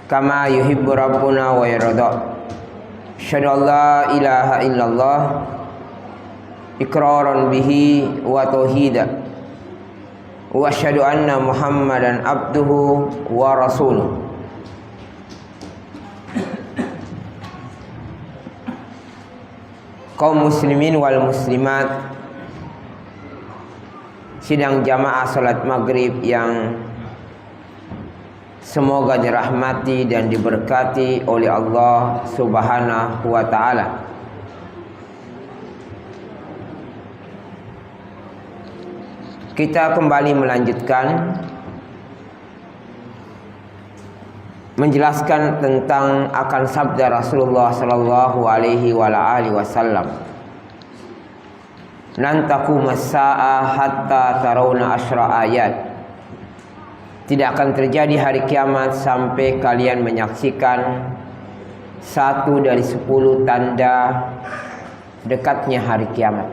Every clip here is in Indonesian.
kama yuhibbu rabbuna wa yarda. Asyhadu an la ilaha illallah iqraran bihi wa tauhida, wa asyhadu anna Muhammadan abduhu wa rasuluh. Kaum muslimin wal muslimat, sidang jamaah salat maghrib yang semoga dirahmati dan diberkati oleh Allah Subhanahu wa ta'ala. Kita kembali melanjutkan menjelaskan tentang akan sabda Rasulullah sallallahu alaihi wasallam. Lan taqumas saa'ah hatta tarawna asyra ayat. Tidak akan terjadi hari kiamat sampai kalian menyaksikan 1 dari 10 tanda dekatnya hari kiamat.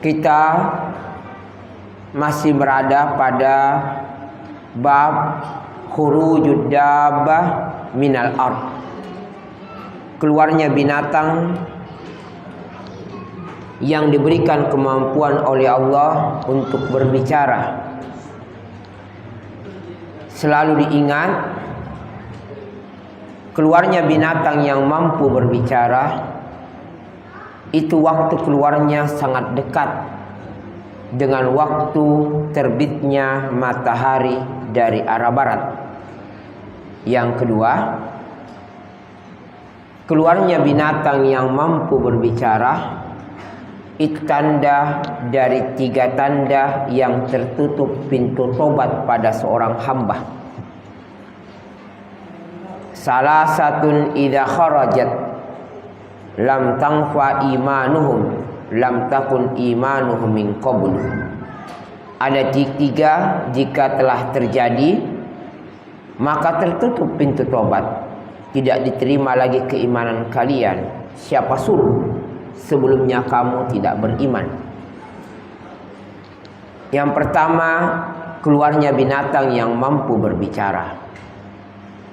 Kita masih berada pada bab khurujud dabbah minal ard, keluarnya binatang yang diberikan kemampuan oleh Allah untuk berbicara. Selalu diingat, keluarnya binatang yang mampu berbicara itu waktu keluarnya sangat dekat dengan waktu terbitnya matahari dari arah barat. Yang kedua, keluarnya binatang yang mampu berbicara itu tanda dari 3 tanda yang tertutup pintu tobat pada seorang hamba. Salah satun idza kharajat lam tanfa imanuhum lam takun imanuhum min qablu. Ada 3 jika telah terjadi maka tertutup pintu tobat, tidak diterima lagi keimanan kalian. Siapa suruh sebelumnya kamu tidak beriman? Yang pertama, keluarnya binatang yang mampu berbicara.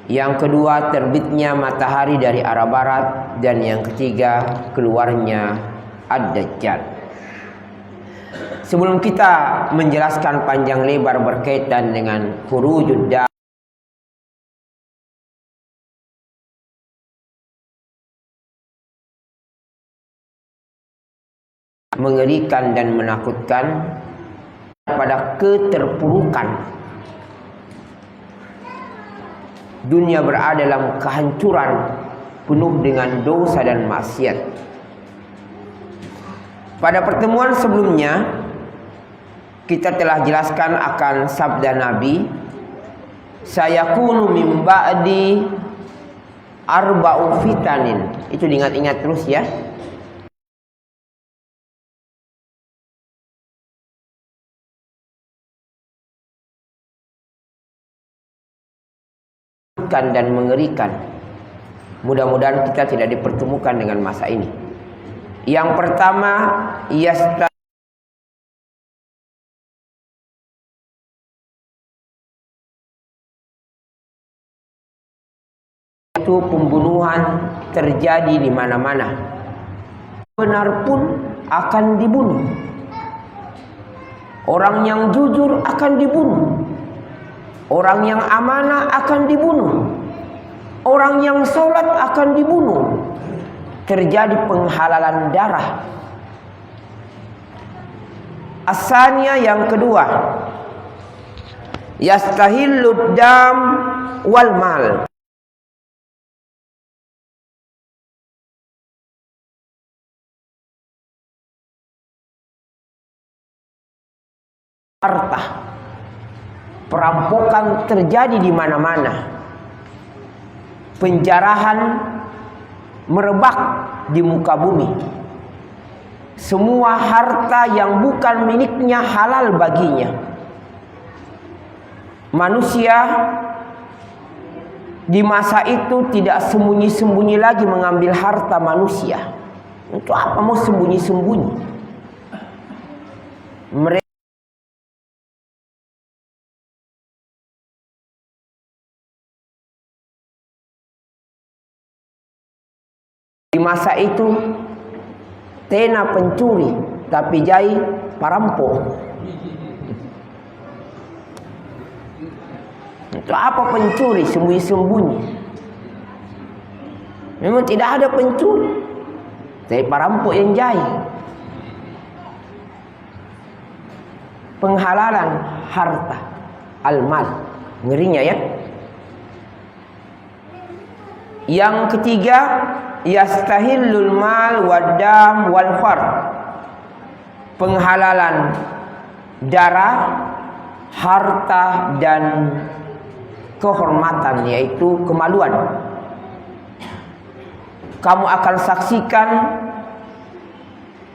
Yang kedua, terbitnya matahari dari arah barat. Dan yang ketiga, keluarnya ad-dajjal. Sebelum kita menjelaskan panjang lebar berkaitan dengan khurujud dabbah, mengerikan dan menakutkan pada keterpurukan. Dunia berada dalam kehancuran penuh dengan dosa dan maksiat. Pada pertemuan sebelumnya kita telah jelaskan akan sabda Nabi, sayakunu min ba'di arba'u fitanin. Itu diingat-ingat terus ya. Dan mengerikan. Mudah-mudahan kita tidak dipertemukan dengan masa ini. Yang pertama, itu pembunuhan terjadi di mana-mana. Benar pun akan dibunuh. Orang yang jujur akan dibunuh. Orang yang amanah akan dibunuh. Orang yang sholat akan dibunuh. Terjadi penghalalan darah. Asalnya yang kedua, yastahillud dam wal mal. Harta. Perampokan terjadi di mana-mana. Penjarahan merebak di muka bumi. Semua harta yang bukan miliknya halal baginya. Manusia di masa itu tidak sembunyi-sembunyi lagi mengambil harta manusia. Untuk apa mau sembunyi-sembunyi? Mereka Di masa itu Tena pencuri, tapi Jai perampok. Itu apa pencuri? Sembunyi-sembunyi. Memang tidak ada pencuri, tapi perampok yang Jai. Penghalalan harta, al-mal. Ngerinya ya. Yang ketiga, yastahillul mal wadam wal fard. Penghalalan darah, harta dan kehormatan, yaitu kemaluan. Kamu akan saksikan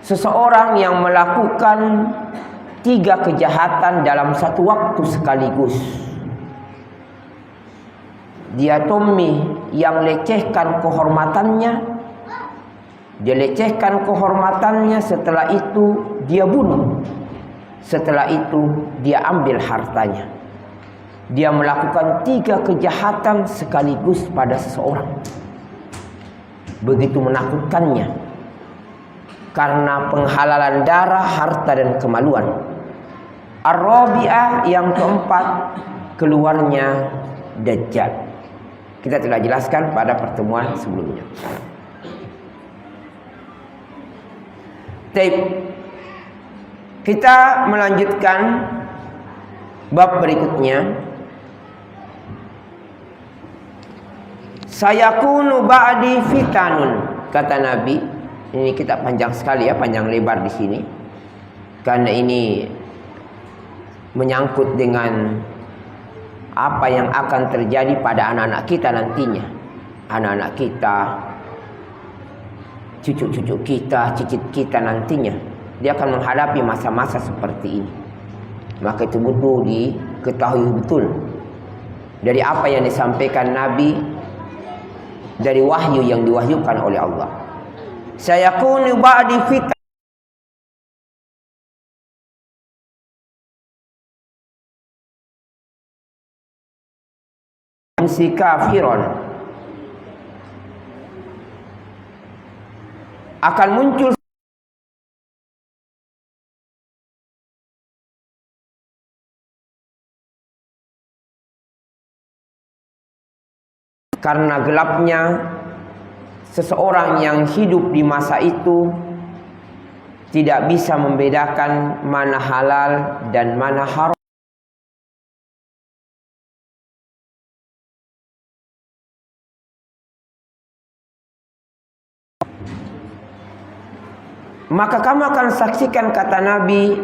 seseorang yang melakukan 3 kejahatan dalam satu waktu sekaligus. Dia Tommy yang lecehkan kehormatannya, dia lecehkan kehormatannya, setelah itu dia bunuh, setelah itu dia ambil hartanya. Dia melakukan 3 kejahatan sekaligus pada seseorang. Begitu menakutkannya, karena penghalalan darah, harta dan kemaluan. Ar-Rabi'ah, yang keempat, keluarnya Dajjal. Kita telah jelaskan pada pertemuan sebelumnya. Kita melanjutkan bab berikutnya. Sayakunu ba'di fitanun, kata Nabi. Ini kita panjang sekali ya, panjang lebar di sini. Karena ini menyangkut dengan apa yang akan terjadi pada anak-anak kita nantinya. Anak-anak kita, cucu-cucu kita, cicit kita nantinya, dia akan menghadapi masa-masa seperti ini. Maka itu butuh diketahui betul dari apa yang disampaikan Nabi, dari wahyu yang diwahyukan oleh Allah. Sayakunu ba'di fitan, si kafiron, akan muncul karena gelapnya seseorang yang hidup di masa itu tidak bisa membedakan mana halal dan mana haram. Maka kamu akan saksikan, kata Nabi,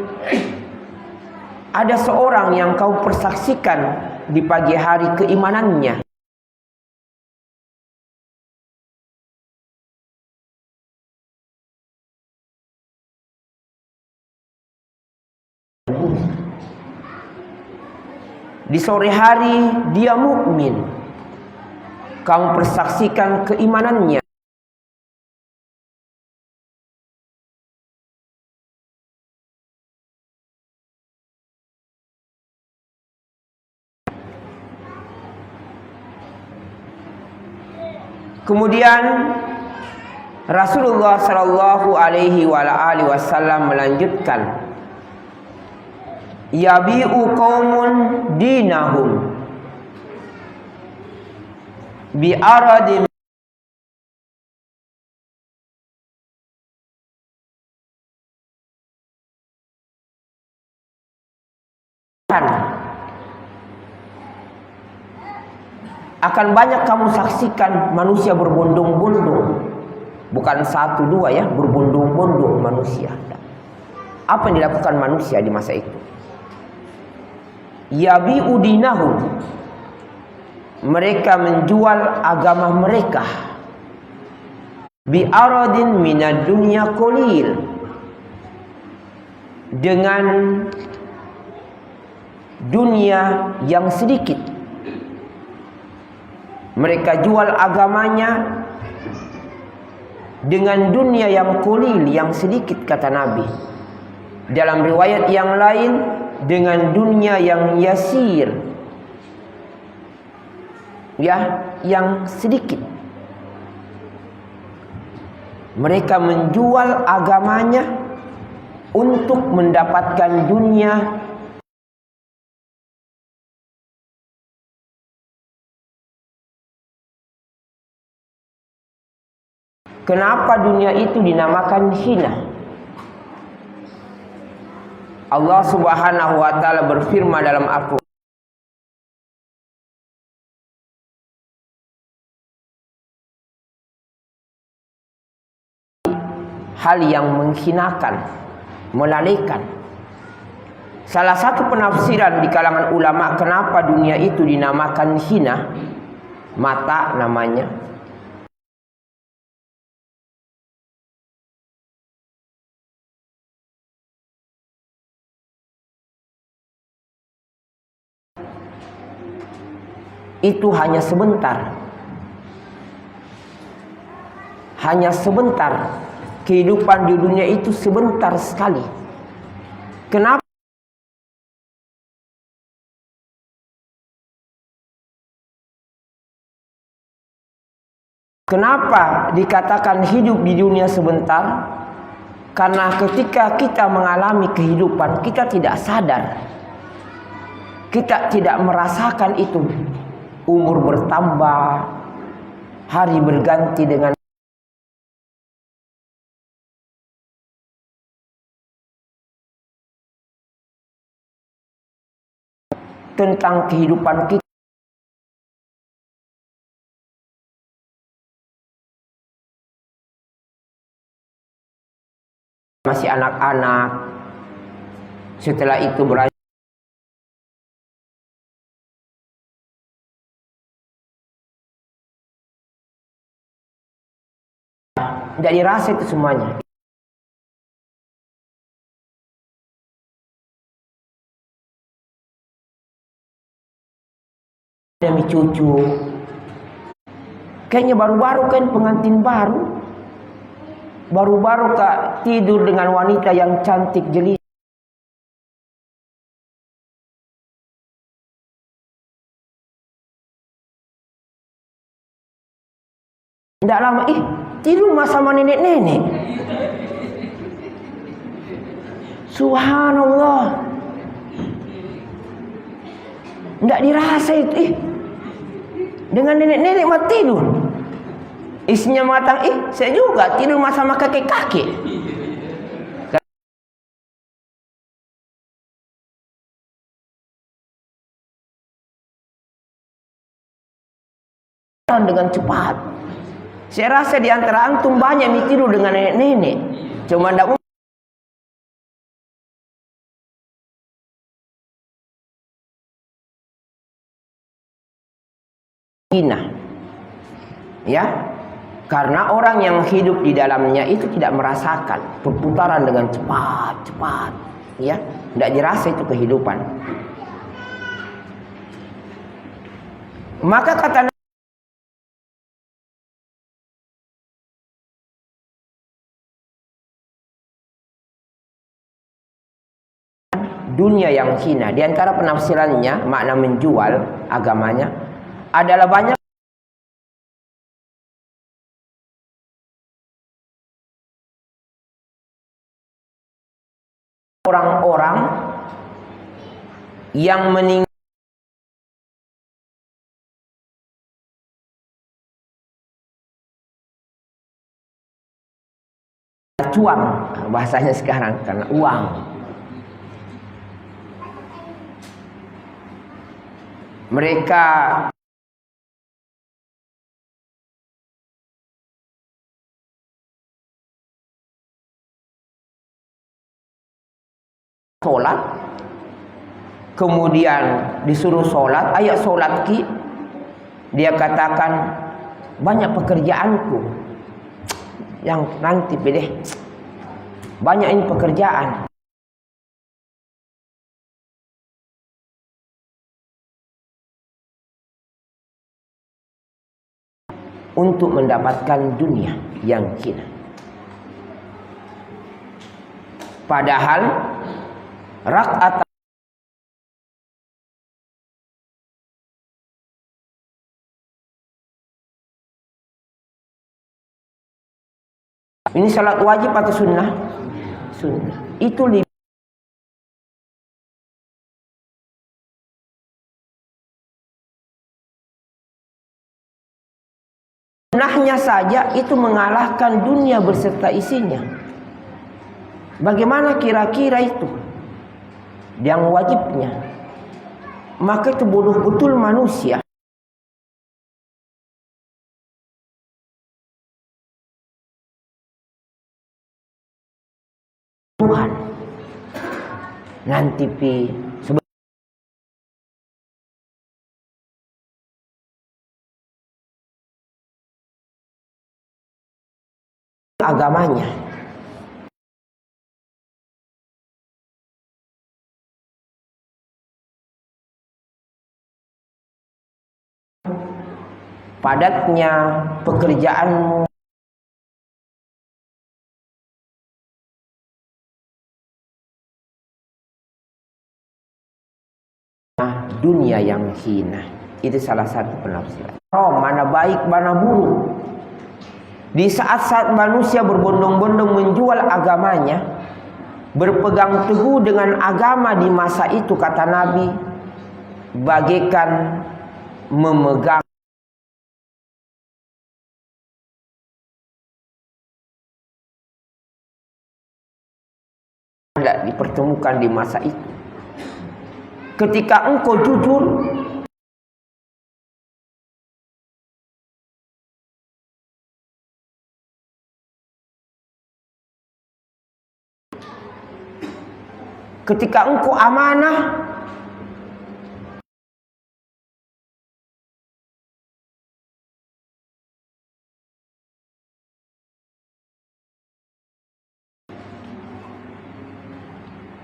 ada seorang yang kau persaksikan di pagi hari keimanannya. Di sore hari dia mukmin, kamu persaksikan keimanannya. Kemudian Rasulullah Shallallahu Alaihi Wasallam melanjutkan, yabi'u qaumun dinahum bi'aradin akan banyak kamu saksikan manusia berbondong-bondong, bukan 1, 2 ya, berbondong-bondong manusia. Apa yang dilakukan manusia di masa itu? Yabi'u dinahum, mereka menjual agama mereka, bi'aradin minad dunya qalil, dengan dunia yang sedikit. Mereka jual agamanya dengan dunia yang qalil, yang sedikit, kata Nabi. Dalam riwayat yang lain, dengan dunia yang yasir, ya, yang sedikit. Mereka menjual agamanya untuk mendapatkan dunia. Kenapa dunia itu dinamakan hina? Allah Subhanahu wa taala berfirman dalam Al-Qur'an, hal yang menghinakan, melalaikan. Salah satu penafsiran di kalangan ulama kenapa dunia itu dinamakan hina, mata namanya. Itu hanya sebentar. Hanya sebentar. Kehidupan di dunia itu sebentar sekali. Kenapa? Kenapa dikatakan hidup di dunia sebentar? Karena ketika kita mengalami kehidupan, kita tidak sadar. Kita tidak merasakan itu. Umur bertambah, hari berganti dengan tentang kehidupan kita. Masih anak-anak, setelah itu beranjak. Tidak dirasa itu semuanya. Demi cucu, kayaknya baru-baru kan pengantin baru. Baru-baru kak tidur dengan wanita yang cantik jelita. Tidak lama, tidur sama nenek-nenek. Subhanallah. Tidak dirasa itu. Dengan nenek-nenek mah tidur. Isinya mengatakan, saya juga tidur sama kakek-kakek. Dengan cepat. Saya rasa di antara antum banyak yang tidur dengan nenek-nenek. Cuma tidak hina. Ya. Karena orang yang hidup di dalamnya itu tidak merasakan perputaran dengan cepat-cepat, ya, tidak dirasa itu kehidupan. Maka kata dunia yang hina, di antara penafsirannya makna menjual agamanya adalah banyak orang-orang yang meninggal cuang, bahasanya sekarang, karena uang. Mereka sholat, kemudian disuruh sholat, ayo sholat ki, dia katakan banyak pekerjaanku yang nanti pilih, banyak ini pekerjaan. Untuk mendapatkan dunia yang hina. Padahal rakaat Ini salat wajib atau sunnah? Sunnah. Itu sunnahnya saja itu mengalahkan dunia berserta isinya. Bagaimana kira-kira itu yang wajibnya? Maka itu bodoh betul manusia. Tuhan nanti agamanya. Padatnya pekerjaanmu, dunia yang hina. Itu salah satu penafsiran. Mana baik mana buruk. Di saat-saat manusia berbondong-bondong menjual agamanya, berpegang teguh dengan agama di masa itu, kata Nabi, bagaikan memegang tidak dipertemukan di masa itu. Ketika engkau jujur, ketika engkau amanah,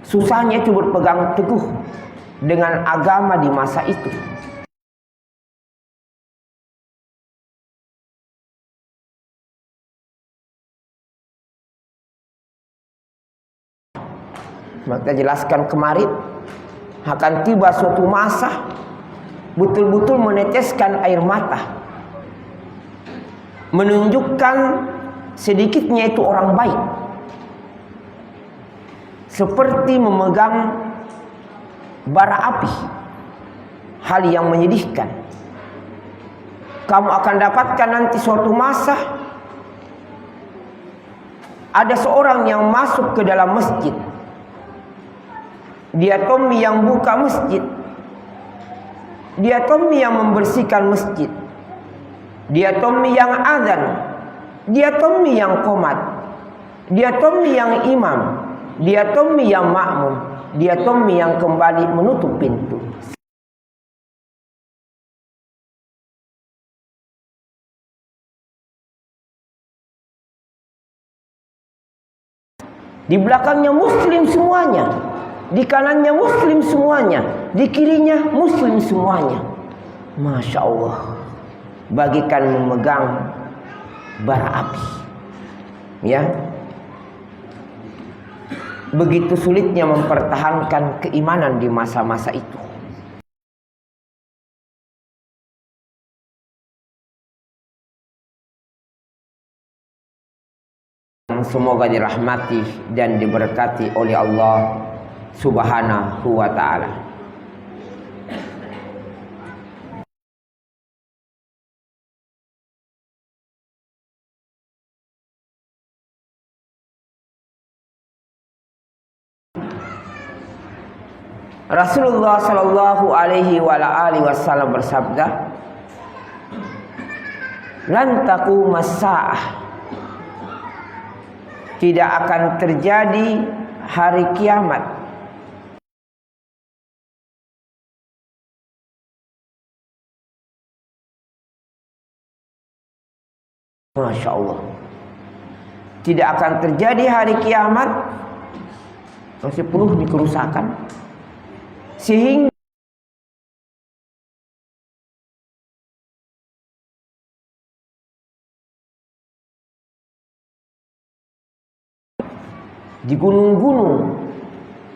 susahnya itu berpegang teguh dengan agama di masa itu. Maka jelaskan kemarin, akan tiba suatu masa betul-betul meneteskan air mata, menunjukkan sedikitnya itu orang baik, seperti memegang bara api. Hal yang menyedihkan. Kamu akan dapatkan nanti suatu masa ada seorang yang masuk ke dalam masjid. Dia Tommy yang buka masjid. Dia Tommy yang membersihkan masjid. Dia Tommy yang azan. Dia Tommy yang qomat. Dia Tommy yang imam. Dia Tommy yang makmum. Dia Tommy yang kembali menutup pintu. Di belakangnya muslim semuanya, di kanannya muslim semuanya, di kirinya muslim semuanya. Masya Allah, bagikan memegang bara api. Ya, begitu sulitnya mempertahankan keimanan di masa-masa itu. Semoga dirahmati dan diberkati oleh Allah Subhanahu wa ta'ala. Rasulullah sallallahu alaihi wasallam bersabda, "Lan taqumas saah." Tidak akan terjadi hari kiamat Masya Allah. Tidak akan terjadi hari kiamat masih penuh di kerusakan, sehingga di gunung-gunung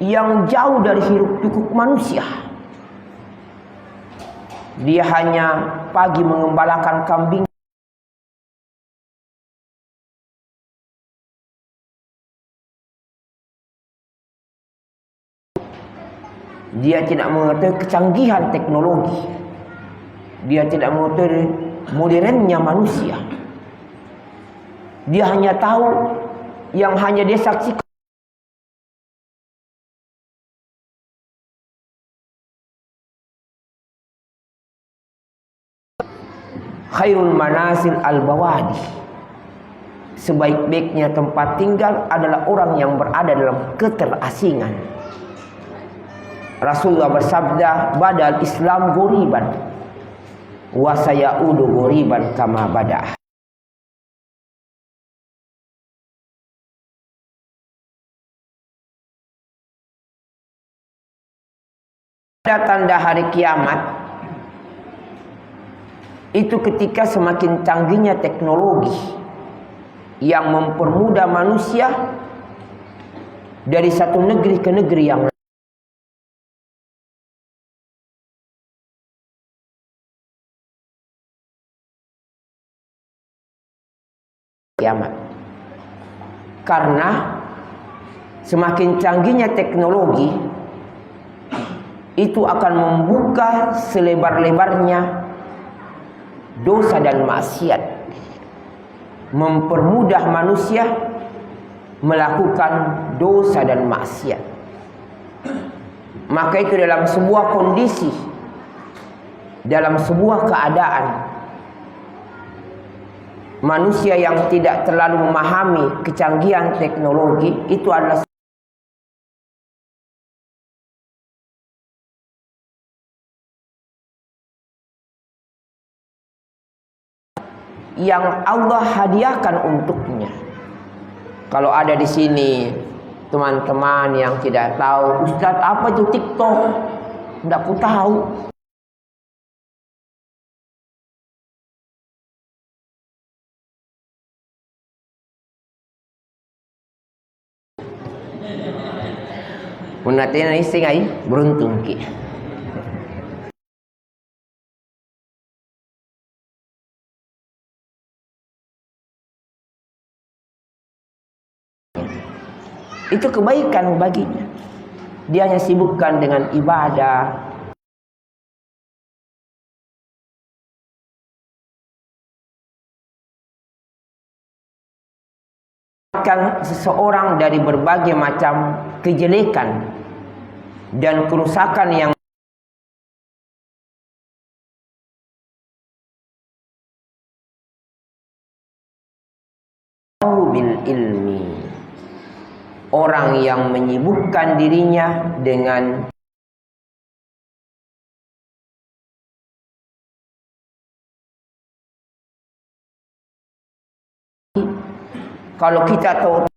yang jauh dari hiruk pikuk manusia, dia hanya pagi mengembalakan kambing, Dia tidak mengetahui kecanggihan teknologi. Dia tidak mengetahui modernnya manusia. Dia hanya tahu yang hanya dia saksikan. Khairul manasil al-bawadi. Sebaik-baiknya tempat tinggal adalah orang yang berada dalam keterasingan. Rasulullah bersabda, badal Islam goriban wa sayaudu goriban kama bada. Tanda hari kiamat itu ketika semakin canggihnya teknologi yang mempermudah manusia dari satu negeri ke negeri yang lain. Kiamat. Karena semakin canggihnya teknologi itu akan membuka selebar-lebarnya dosa dan maksiat, mempermudah manusia melakukan dosa dan maksiat. Maka itu dalam sebuah kondisi, dalam sebuah keadaan, manusia yang tidak terlalu memahami kecanggihan teknologi itu adalah yang Allah hadiahkan untuknya. Kalau ada di sini teman-teman yang tidak tahu, Ustaz apa itu TikTok? Tidak ku tahu. Munatena ising ay beruntung ki. Itu kebaikan baginya. Dia hanya sibukkan dengan ibadah. Akan seseorang dari berbagai macam kejelekan dan kerusakan yang bil ilmi. Orang yang menyibukkan dirinya dengan kalau kita tahu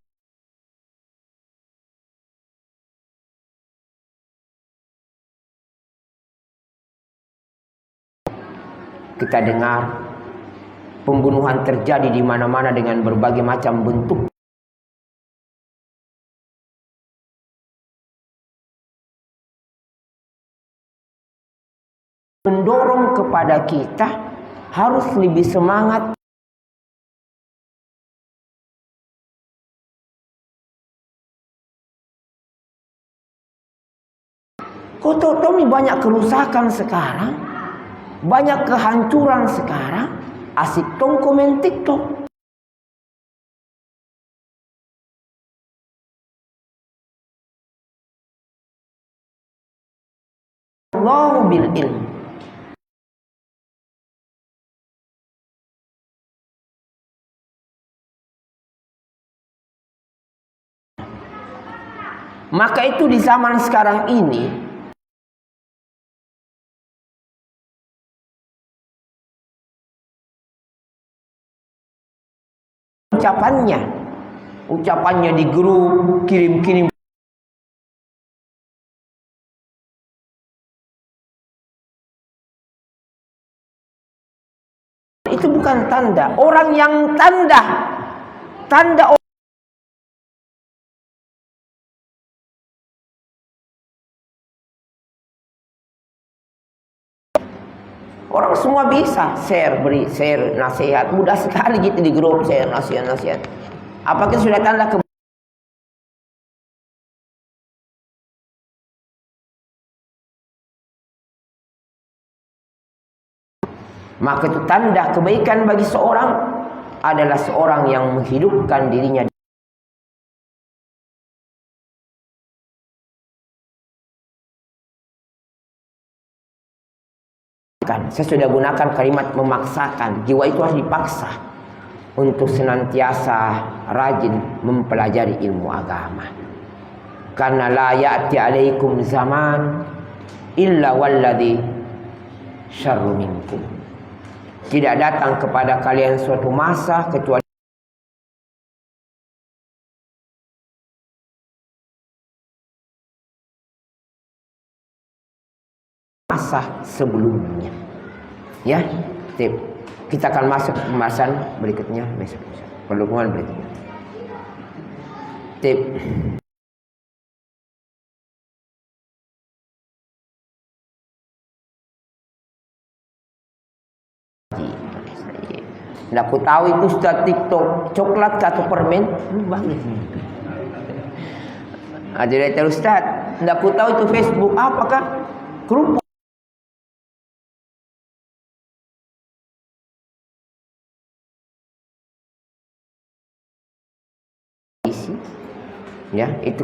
kita dengar pembunuhan terjadi di mana-mana dengan berbagai macam bentuk. Mendorong kepada kita harus lebih semangat Kototomi banyak kerusakan sekarang, banyak kehancuran sekarang. Asik tong komen TikTok. Allahu bil ilm. Maka itu di zaman sekarang ini ucapannya di grup kirim-kirim itu bukan tanda orang yang tanda orang semua bisa share nasihat mudah sekali gitu di grup share nasihat. Apakah sudah tanda ke Maka itu tanda kebaikan bagi seorang adalah seorang yang menghidupkan dirinya saya sudah gunakan kalimat memaksakan. Jiwa itu harus dipaksa untuk senantiasa rajin mempelajari ilmu agama. Karena la ya'ti alaikum zaman illa walladhi syarru minkum. Tidak datang kepada kalian suatu masa kecuali masa sebelumnya. Ya, tip. Kita akan masuk pembahasan berikutnya besok. Pertemuan berikutnya. Tip. Nggak aku tahu itu sudah TikTok coklat atau permen bagus. Jadi Ustaz, nggak aku tahu itu Facebook apakah kerupuk. Ya, itu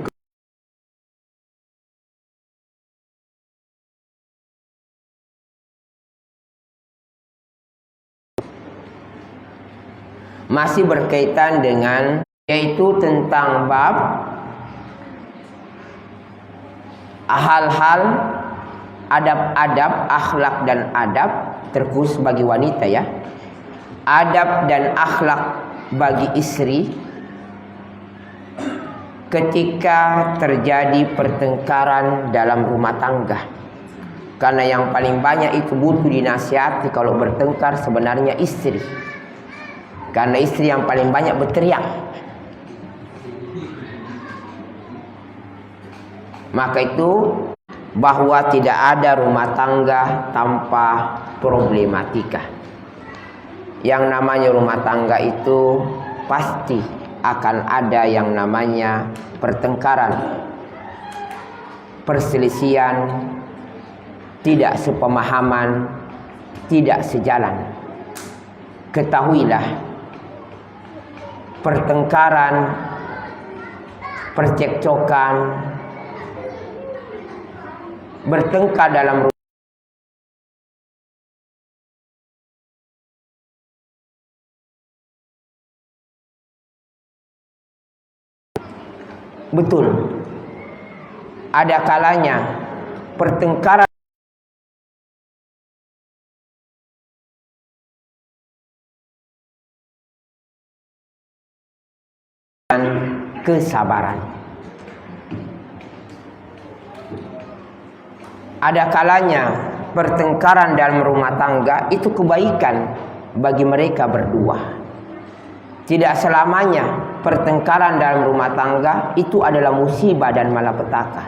masih berkaitan dengan yaitu tentang bab hal-hal adab-adab, akhlak dan adab terkhusus bagi wanita ya. Adab dan akhlak bagi istri ketika terjadi pertengkaran dalam rumah tangga. Karena yang paling banyak itu butuh dinasihati kalau bertengkar sebenarnya istri. Karena istri yang paling banyak berteriak. Maka itu bahwa tidak ada rumah tangga tanpa problematika. Yang namanya rumah tangga itu pasti akan ada yang namanya pertengkaran, perselisihan, tidak sepemahaman, tidak sejalan. Ketahuilah, pertengkaran, percekcokan, bertengkar dalam rumah betul. Ada kalanya pertengkaran dan kesabaran. Ada kalanya pertengkaran dalam rumah tangga itu kebaikan bagi mereka berdua. Tidak selamanya pertengkaran dalam rumah tangga itu adalah musibah dan malapetaka.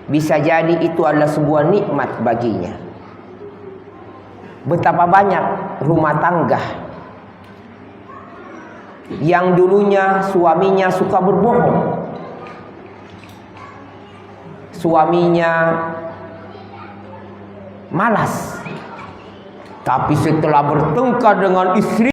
Bisa jadi itu adalah sebuah nikmat baginya. Betapa banyak rumah tangga yang dulunya suaminya suka berbohong, suaminya malas, tapi setelah bertengkar dengan istri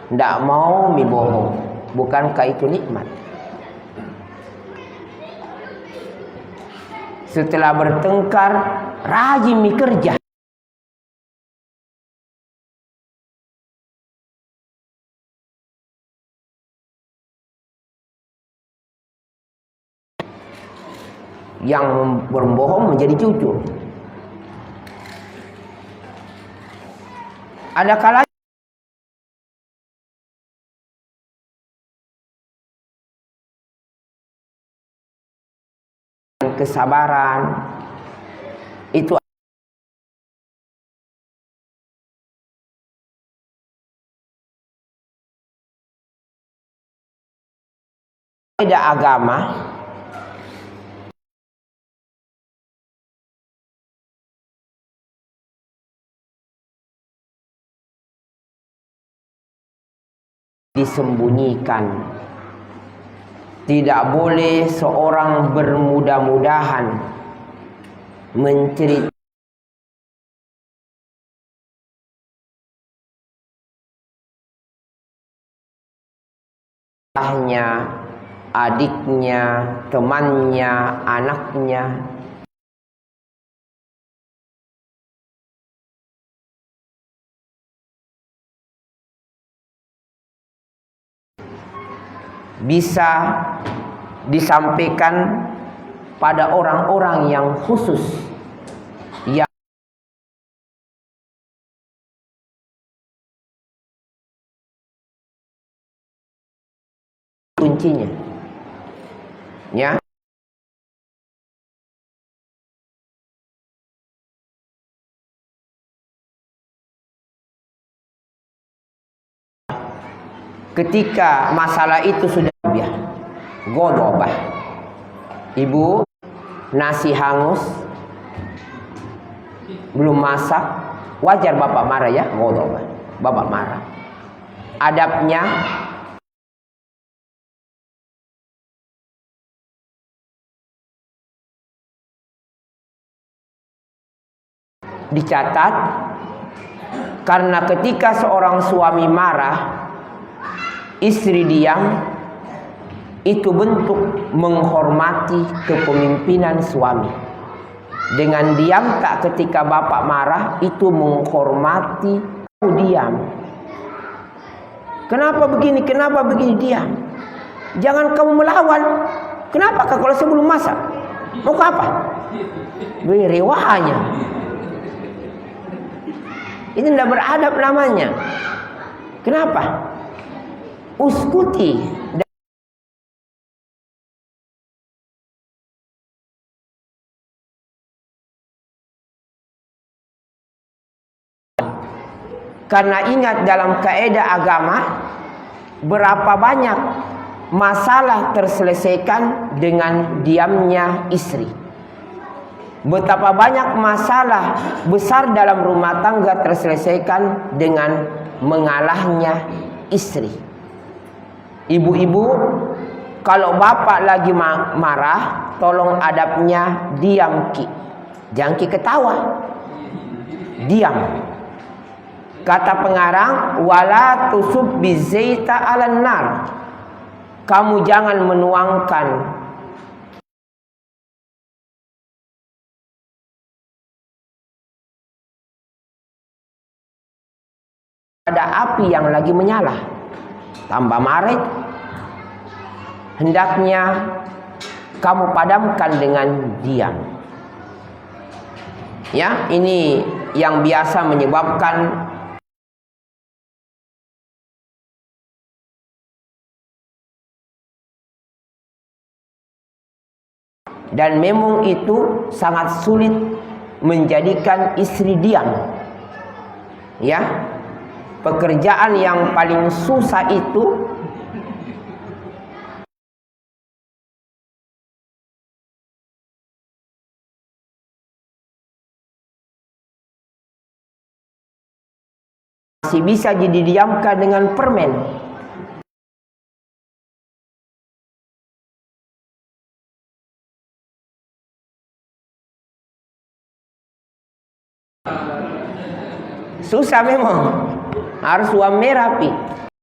tidak mau bohong. Bukankah itu nikmat? Setelah bertengkar rajin kerja. Yang berbohong menjadi jujur. Ada kalanya kesabaran itu beda agama. Disembunyikan Tidak boleh seorang bermudah-mudahan menceritakan adiknya, temannya, anaknya. Bisa disampaikan pada orang-orang yang khusus, yang kuncinya, ya. Ketika masalah itu sudah godobah, ibu nasi hangus belum masak, wajar bapak marah ya, godobah, bapak marah. Adabnya dicatat, karena ketika seorang suami marah, istri diam, itu bentuk menghormati kepemimpinan suami. Dengan diam tak ketika bapak marah, itu menghormati diam. Kenapa begini, kenapa begini, diam. Jangan kamu melawan. Kenapa kalau saya belum masak? Mau ke apa? Beri rewahnya. Ini tidak beradab namanya. Kenapa? Uskuti. Karena ingat dalam kaidah agama, berapa banyak masalah terselesaikan dengan diamnya istri. Betapa banyak masalah besar dalam rumah tangga terselesaikan dengan mengalahnya istri. Ibu-ibu, kalau bapak lagi marah, tolong adabnya diam ki. Jangan ki ketawa. Diam. Kata pengarang, wala tusub bizaita 'alan nar. Kamu jangan menuangkan pada api yang lagi menyala. Tambah marah. Hendaknya kamu padamkan dengan diam. Ya, ini yang biasa menyebabkan dan memang itu sangat sulit menjadikan istri diam. Ya. Pekerjaan yang paling susah itu masih bisa didiamkan dengan permen. Susah memang. Harus uang rapi.